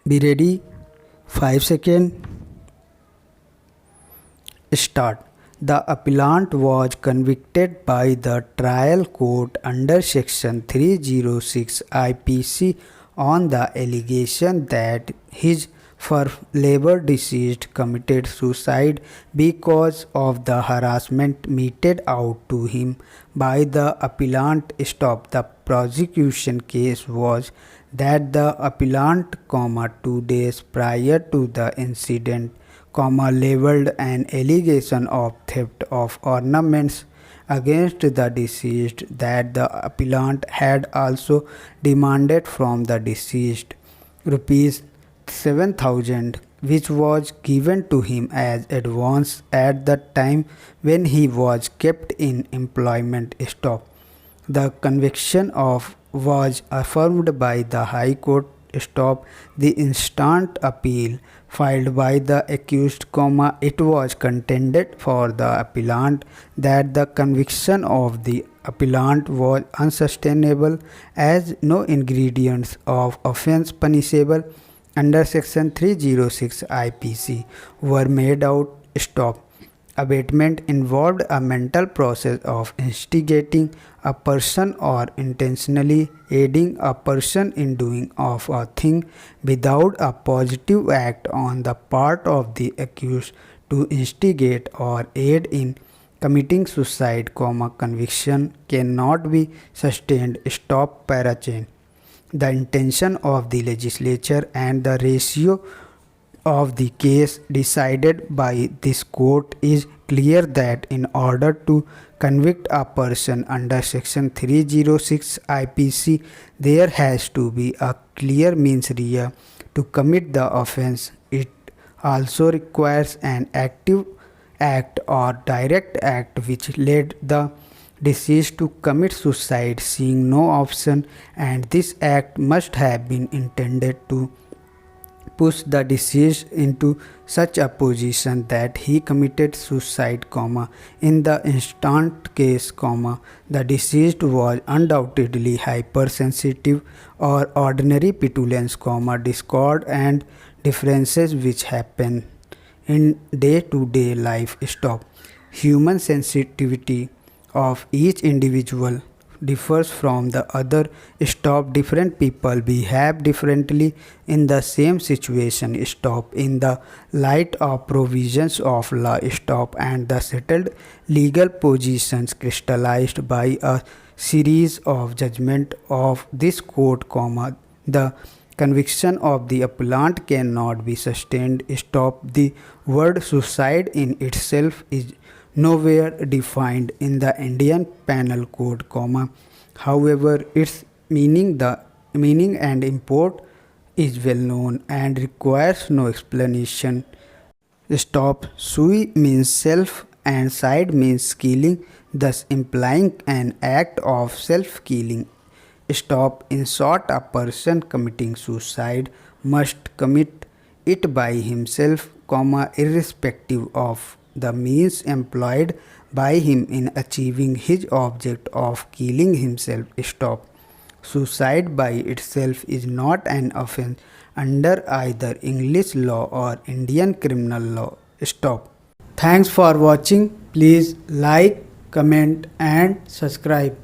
Be ready. 5 seconds. Start. The appellant was convicted by the trial court under Section 306 IPC on the allegation that his labor deceased committed suicide because of the harassment meted out to him by the appellant. Stop. The prosecution case was that the appellant, 2 days prior to the incident, leveled an allegation of theft of ornaments against the deceased that the appellant had also demanded from the deceased rupees 7,000, which was given to him as advance at the time when he was kept in employment. Stop. The conviction of was affirmed by the High Court. Stop. The instant appeal filed by the accused, it was contended for the appellant that the conviction of the appellant was unsustainable as no ingredients of offense punishable under Section 306 IPC were made out. Stop. Abatement involved a mental process of instigating a person or intentionally aiding a person in doing of a thing without a positive act on the part of the accused to instigate or aid in committing suicide, conviction cannot be sustained. Stop. Parachain. The intention of the legislature and the ratio of the case decided by this court is clear that in order to convict a person under Section 306 IPC, there has to be a clear mens rea to commit the offense. It also requires an active act or direct act which led the deceased to commit suicide, seeing no option, and this act must have been intended to push the deceased into such a position that he committed suicide, in the instant case, the deceased was undoubtedly hypersensitive or ordinary petulance, discord and differences which happen in day-to-day life. Stop. Human sensitivity of each individual differs from the other. Stop. Different people behave differently in the same situation. Stop. In the light of provisions of law. Stop. And the settled legal positions crystallized by a series of judgment of this court, the conviction of the appellant cannot be sustained. Stop. The word suicide in itself is nowhere defined in the Indian Penal Code, however, its meaning and import is well known and requires no explanation. Stop. Sui means self and side means killing, thus implying an act of self-killing. Stop. In short, a person committing suicide must commit it by himself, irrespective of the means employed by him in achieving his object of killing himself. Stop. Suicide by itself is not an offense under either English law or Indian criminal law. Stop. Thanks for watching. Please like, comment and subscribe.